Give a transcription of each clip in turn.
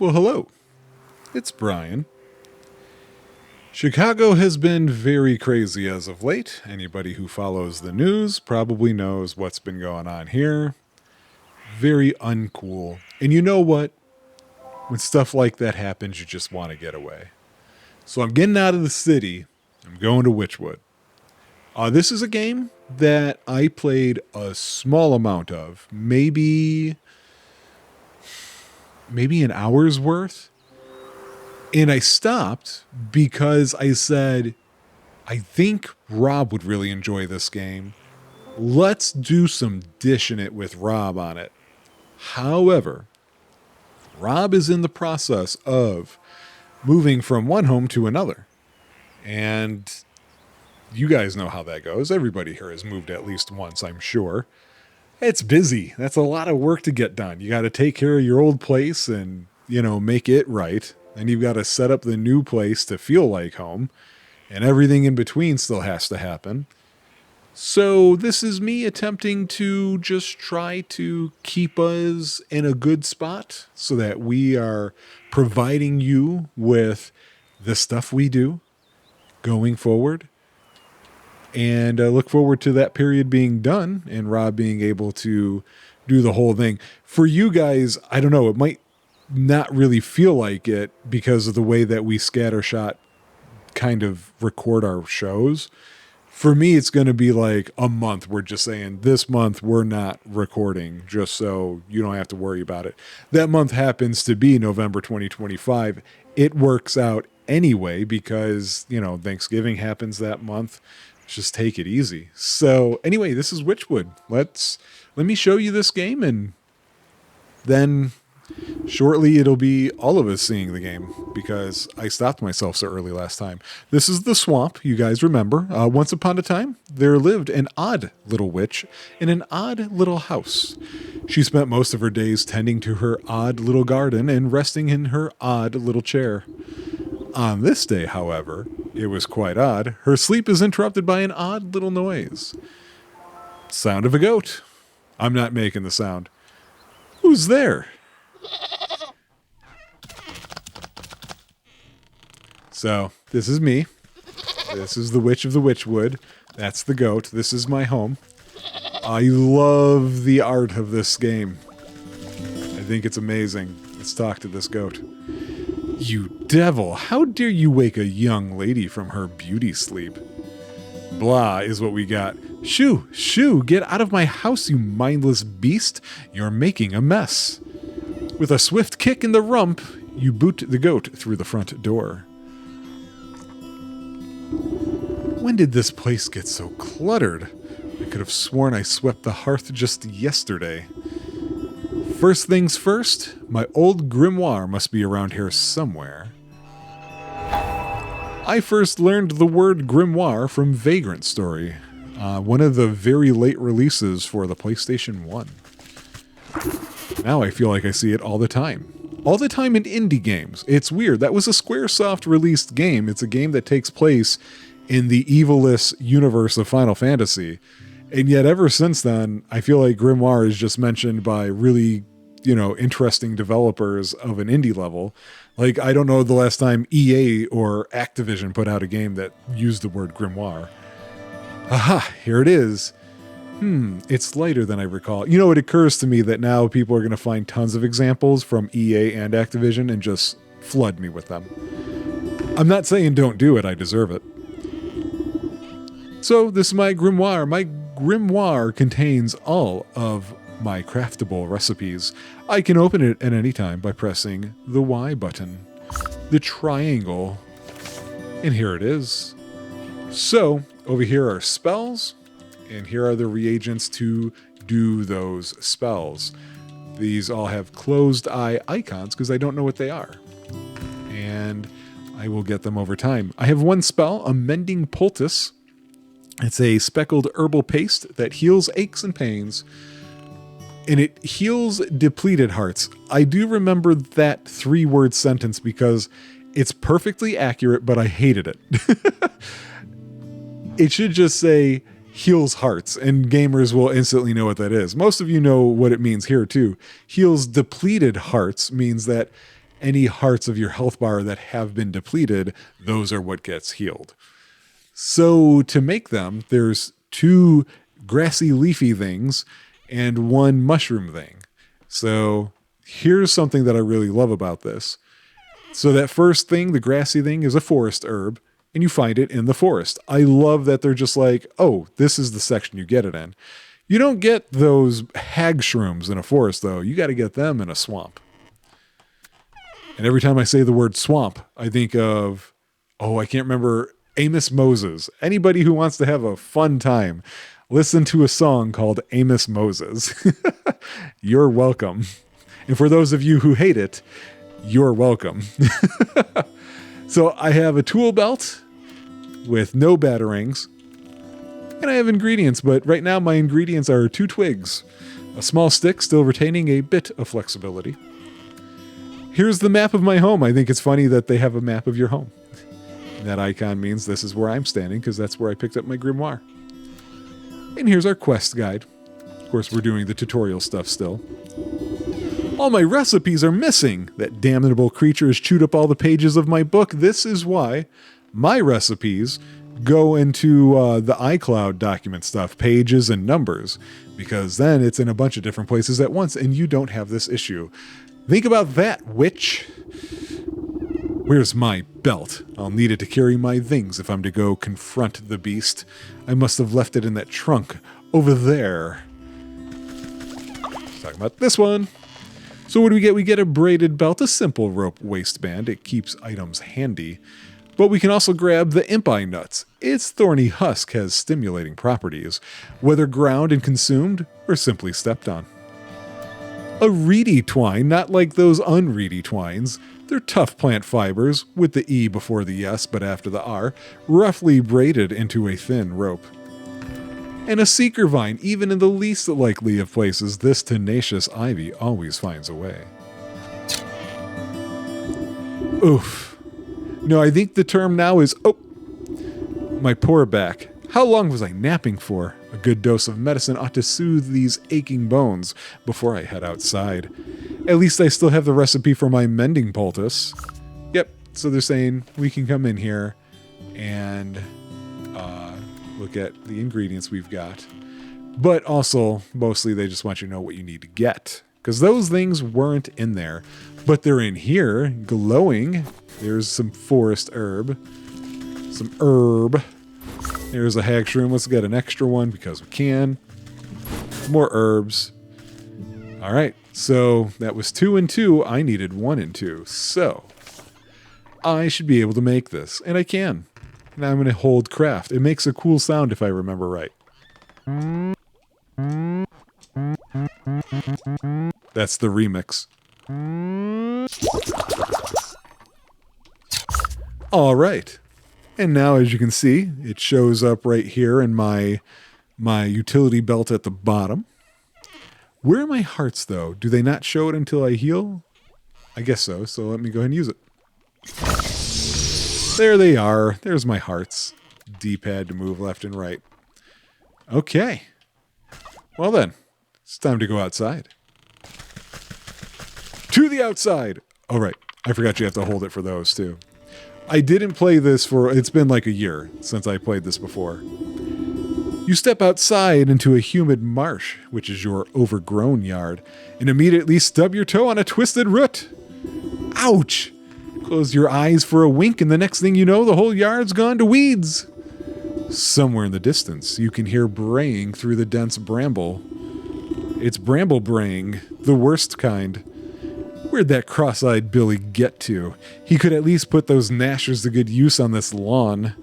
Well, hello. It's Brian. Chicago has been very crazy as of late. Anybody who follows the news probably knows what's been going on here. Very uncool. And you know what? When stuff like that happens, you just want to get away. So I'm getting out of the city. I'm going to Wytchwood. This is a game that I played a small amount of. Maybe an hour's worth. And I stopped because I said, I think Rob would really enjoy this game. Let's do some Dishin It with Rob on it. However, Rob is in the process of moving from one home to another. And you guys know how that goes. Everybody here has moved at least once, I'm sure. It's busy. That's a lot of work to get done. You got to take care of your old place and, make it right. And you've got to set up the new place to feel like home. And everything in between still has to happen. So this is me attempting to just try to keep us in a good spot so that we are providing you with the stuff we do going forward. And I look forward to that period being done and Rob being able to do the whole thing. For you guys, I don't know, it might not really feel like it because of the way that we scattershot kind of record our shows. For me, it's going to be like a month. We're just saying this month we're not recording, just so you don't have to worry about it. That month happens to be November 2025. It works out anyway because, Thanksgiving happens that month. Just take it easy. So anyway, this is Wytchwood. Let me show you this game, and then shortly it'll be all of us seeing the game because I stopped myself so early last time. This is the swamp, you guys remember. Once upon a time, there lived an odd little witch in an odd little house. She spent most of her days tending to her odd little garden and resting in her odd little chair. On this day, however, it was quite odd. Her sleep is interrupted by an odd little noise. Sound of a goat. I'm not making the sound. Who's there? So, this is me. This is the Witch of the Wytchwood. That's the goat. This is my home. I love the art of this game. I think it's amazing. Let's talk to this goat. You devil, how dare you wake a young lady from her beauty sleep? Blah is what we got. Shoo, shoo, get out of my house, you mindless beast. You're making a mess. With a swift kick in the rump, you boot the goat through the front door. When did this place get so cluttered? I could have sworn I swept the hearth just yesterday. First things first, my old grimoire must be around here somewhere. I first learned the word grimoire from Vagrant Story, one of the very late releases for the PlayStation 1. Now I feel like I see it all the time. All the time in indie games. It's weird. That was a Squaresoft released game. It's a game that takes place in the evilest universe of Final Fantasy. And yet ever since then, I feel like grimoire is just mentioned by really interesting developers of an indie level. Like, I don't know the last time EA or Activision put out a game that used the word grimoire. Aha, here it is. It's lighter than I recall. It occurs to me that now people are going to find tons of examples from EA and Activision and just flood me with them. I'm not saying don't do it, I deserve it. So, this is my grimoire. My grimoire contains all of my craftable recipes. I can open it at any time by pressing the Y button, the triangle, and here it is. So, over here are spells, and here are the reagents to do those spells. These all have closed eye icons because I don't know what they are. And I will get them over time. I have one spell, Amending Poultice. It's a speckled herbal paste that heals aches and pains. And it heals depleted hearts. I do remember that 3-word sentence because it's perfectly accurate, but I hated it. It should just say heals hearts, and gamers will instantly know what that is. Most of you know what it means here too. Heals depleted hearts means that any hearts of your health bar that have been depleted, those are what gets healed. So to make them, there's 2 grassy leafy things and 1 mushroom thing. So here's something that I really love about this. So that first thing, the grassy thing, is a forest herb, and you find it in the forest. I love that they're just like, oh, this is the section you get it in. You don't get those hag shrooms in a forest, though. You got to get them in a swamp. And every time I say the word swamp, I think of, I can't remember, Amos Moses. Anybody who wants to have a fun time, listen to a song called Amos Moses. You're welcome. And for those of you who hate it, you're welcome. So I have a tool belt with no batarangs. And I have ingredients, but right now my ingredients are 2 twigs, a small stick still retaining a bit of flexibility. Here's the map of my home. I think it's funny that they have a map of your home. That icon means this is where I'm standing because that's where I picked up my grimoire. And here's our quest guide. Of course, we're doing the tutorial stuff still. All my recipes are missing. That damnable creature has chewed up all the pages of my book. This is why my recipes go into the iCloud document stuff, pages and numbers, because then it's in a bunch of different places at once and you don't have this issue. Think about that, witch. Where's my belt? I'll need it to carry my things if I'm to go confront the beast. I must have left it in that trunk over there. Talking about this one. So what do we get? We get a braided belt, a simple rope waistband. It keeps items handy. But we can also grab the imp eye nuts. Its thorny husk has stimulating properties, whether ground and consumed or simply stepped on. A reedy twine, not like those unreedy twines. They're tough plant fibers, with the E before the S but after the R, roughly braided into a thin rope. And a seeker vine, even in the least likely of places, this tenacious ivy always finds a way. Oof. No, I think the term now is, my poor back. How long was I napping for? A good dose of medicine ought to soothe these aching bones before I head outside. At least I still have the recipe for my mending poultice. Yep, so they're saying we can come in here and look at the ingredients we've got. But also, mostly they just want you to know what you need to get. Because those things weren't in there. But they're in here, glowing. There's some forest herb. Some herb. There's a hag shroom. Let's get an extra one because we can. More herbs. All right. So that was 2 and 2. I needed 1 and 2. So I should be able to make this. And I can. Now I'm going to hold craft. It makes a cool sound if I remember right. That's the remix. All right. And now, as you can see, it shows up right here in my utility belt at the bottom. Where are my hearts, though? Do they not show it until I heal? I guess so. So let me go ahead and use it. There they are. There's my hearts. D-pad to move left and right. Okay. Well then, it's time to go outside. To the outside! Oh, right. I forgot you have to hold it for those, too. I didn't play this it's been like a year since I played this before. You step outside into a humid marsh, which is your overgrown yard, and immediately stub your toe on a twisted root. Ouch! Close your eyes for a wink, and the next thing you know, the whole yard's gone to weeds. Somewhere in the distance, you can hear braying through the dense bramble. It's bramble braying, the worst kind. Where'd that cross-eyed Billy get to? He could at least put those gnashers to good use on this lawn.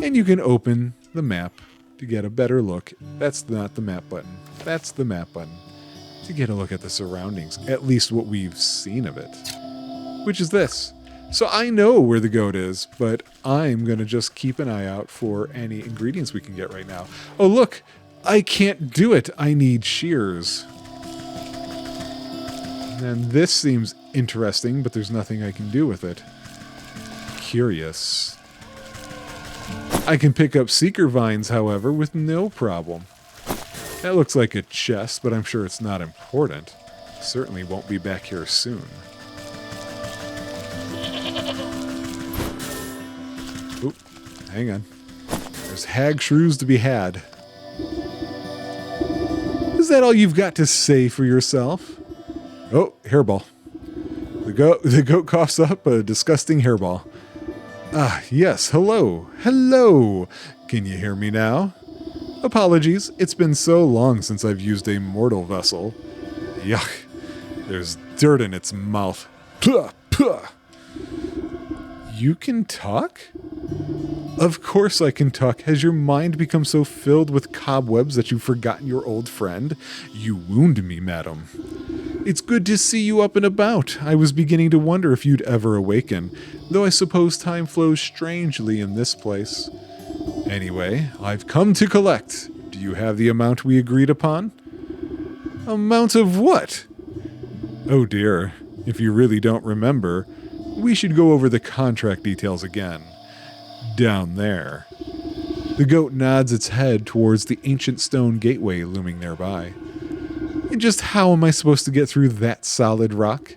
And you can open the map to get a better look. That's not the map button. That's the map button. To get a look at the surroundings, at least what we've seen of it. Which is this. So I know where the goat is, but I'm going to just keep an eye out for any ingredients we can get right now. Oh, look! I can't do it! I need shears. And this seems interesting, but there's nothing I can do with it. Curious. I can pick up seeker vines, however, with no problem. That looks like a chest, but I'm sure it's not important. Certainly won't be back here soon. Oop, hang on. There's hag shrews to be had. Is that all you've got to say for yourself? Oh, hairball. The goat coughs up a disgusting hairball. Ah, yes, hello. Hello. Can you hear me now? Apologies, it's been so long since I've used a mortal vessel. Yuck. There's dirt in its mouth. Puh, puh. You can talk? Of course I can talk. Has your mind become so filled with cobwebs that you've forgotten your old friend? You wound me, madam. It's good to see you up and about. I was beginning to wonder if you'd ever awaken, though I suppose time flows strangely in this place. Anyway, I've come to collect. Do you have the amount we agreed upon? Amount of what? Oh dear, if you really don't remember, we should go over the contract details again. Down there. The goat nods its head towards the ancient stone gateway looming nearby. And just how am I supposed to get through that solid rock?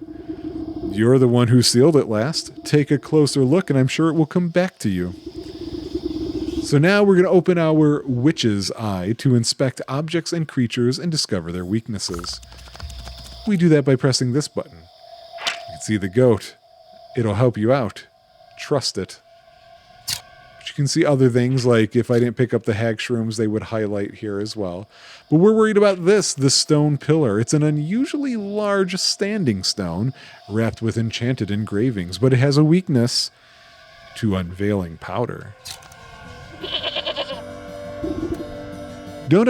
You're the one who sealed it last. Take a closer look and I'm sure it will come back to you. So now we're going to open our witch's eye to inspect objects and creatures and discover their weaknesses. We do that by pressing this button. You can see the goat. It'll help you out. Trust it. But you can see other things, like if I didn't pick up the hag shrooms, they would highlight here as well. But we're worried about this, the stone pillar. It's an unusually large standing stone wrapped with enchanted engravings, but it has a weakness to unveiling powder. Don't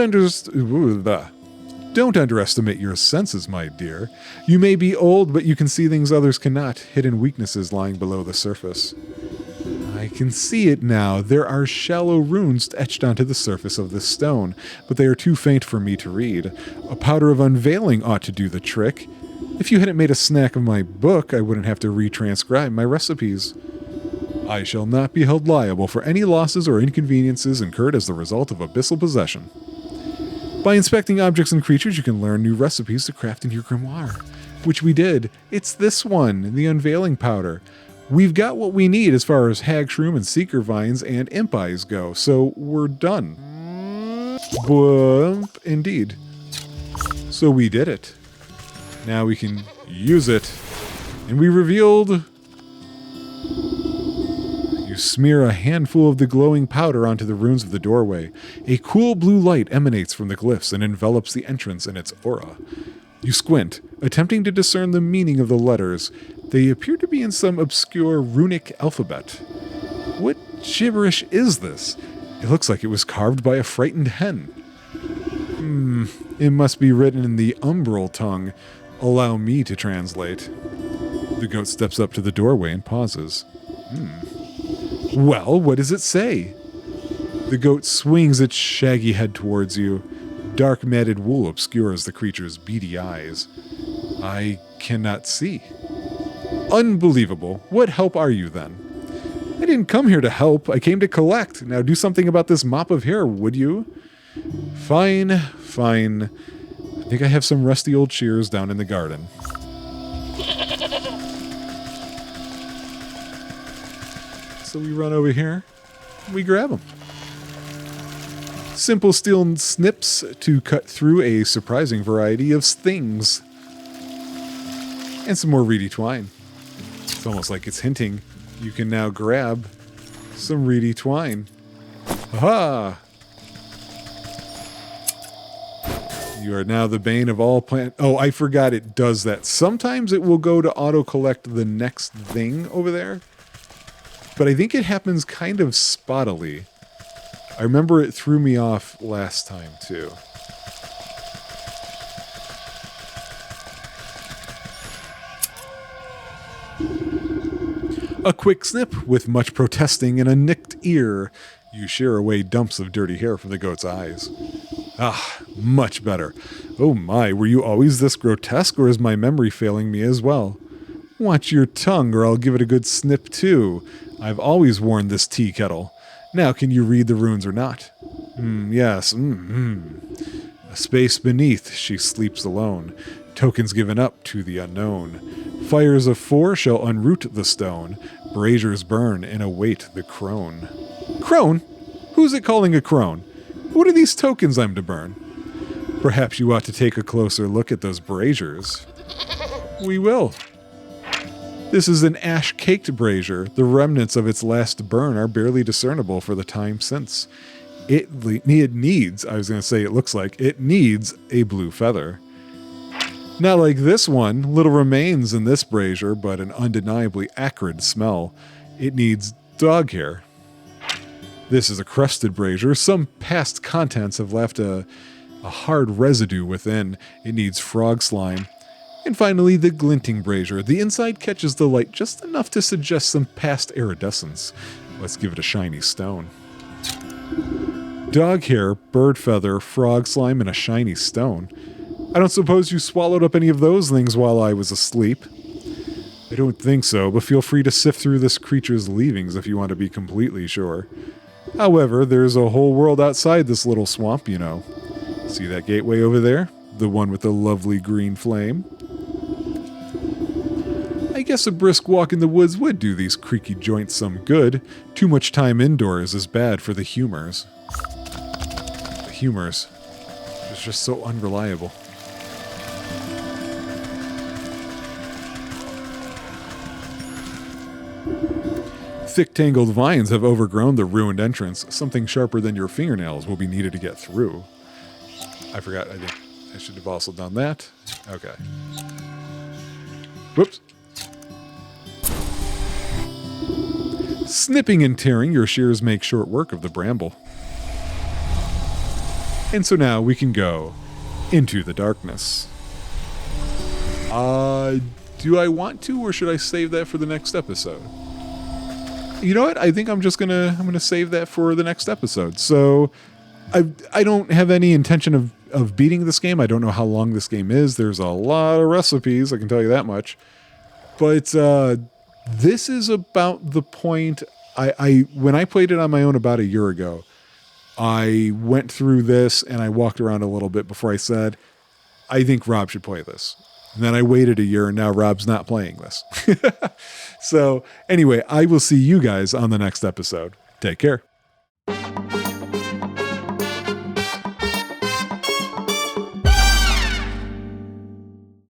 underestimate your senses, my dear. You may be old, but you can see things others cannot, hidden weaknesses lying below the surface. I can see it now. There are shallow runes etched onto the surface of this stone, but they are too faint for me to read. A powder of unveiling ought to do the trick. If you hadn't made a snack of my book, I wouldn't have to retranscribe my recipes. I shall not be held liable for any losses or inconveniences incurred as the result of abyssal possession. By inspecting objects and creatures, you can learn new recipes to craft in your grimoire, which we did. It's this one, the unveiling powder. We've got what we need as far as hag shroom and seeker vines and imp eyes go, so we're done. Bump, indeed. So we did it. Now we can use it. And we revealed... Smear a handful of the glowing powder onto the runes of the doorway. A cool blue light emanates from the glyphs and envelops the entrance in its aura. You squint, attempting to discern the meaning of the letters. They appear to be in some obscure runic alphabet. What gibberish is this? It looks like it was carved by a frightened hen. It must be written in the umbral tongue. Allow me to translate. The goat steps up to the doorway and pauses. Well, what does it say? The goat swings its shaggy head towards you. Dark matted wool obscures the creature's beady eyes. I cannot see. Unbelievable. What help are you then? I didn't come here to help. I came to collect. Now do something about this mop of hair, would you? Fine, fine. I think I have some rusty old shears down in the garden. So we run over here, we grab them. Simple steel snips to cut through a surprising variety of things. And some more reedy twine. It's almost like it's hinting you can now grab some reedy twine. Aha! You are now the bane of all plant... Oh, I forgot it does that. Sometimes it will go to auto-collect the next thing over there. But I think it happens kind of spottily. I remember it threw me off last time, too. A quick snip with much protesting and a nicked ear. You shear away dumps of dirty hair from the goat's eyes. Ah, much better. Oh my, were you always this grotesque, or is my memory failing me as well? Watch your tongue, or I'll give it a good snip, too. I've always worn this tea kettle. Now, can you read the runes or not? Yes. A space beneath, she sleeps alone. Tokens given up to the unknown. Fires of 4 shall unroot the stone. Braziers burn and await the crone. Crone? Who's it calling a crone? What are these tokens I'm to burn? Perhaps you ought to take a closer look at those braziers. We will. This is an ash-caked brazier. The remnants of its last burn are barely discernible for the time since. It needs a blue feather. Not like this one, little remains in this brazier, but an undeniably acrid smell. It needs dog hair. This is a crusted brazier. Some past contents have left a hard residue within. It needs frog slime. And finally, the glinting brazier. The inside catches the light just enough to suggest some past iridescence. Let's give it a shiny stone. Dog hair, bird feather, frog slime, and a shiny stone. I don't suppose you swallowed up any of those things while I was asleep. I don't think so, but feel free to sift through this creature's leavings if you want to be completely sure. However, there's a whole world outside this little swamp, you know. See that gateway over there? The one with the lovely green flame? I guess a brisk walk in the woods would do these creaky joints some good. Too much time indoors is bad for the humors. The humors. It's just so unreliable. Thick tangled vines have overgrown the ruined entrance. Something sharper than your fingernails will be needed to get through. I forgot. I should have also done that. Okay. Whoops. Snipping and tearing, your shears make short work of the bramble. And so now we can go into the darkness. Do I want to, or should I save that for the next episode? You know what? I think I'm gonna save that for the next episode. So I don't have any intention of beating this game. I don't know how long this game is. There's a lot of recipes, I can tell you that much. But this is about the point when I played it on my own about a year ago, I went through this and I walked around a little bit before I said, I think Rob should play this. And then I waited a year and now Rob's not playing this. So anyway, I will see you guys on the next episode. Take care.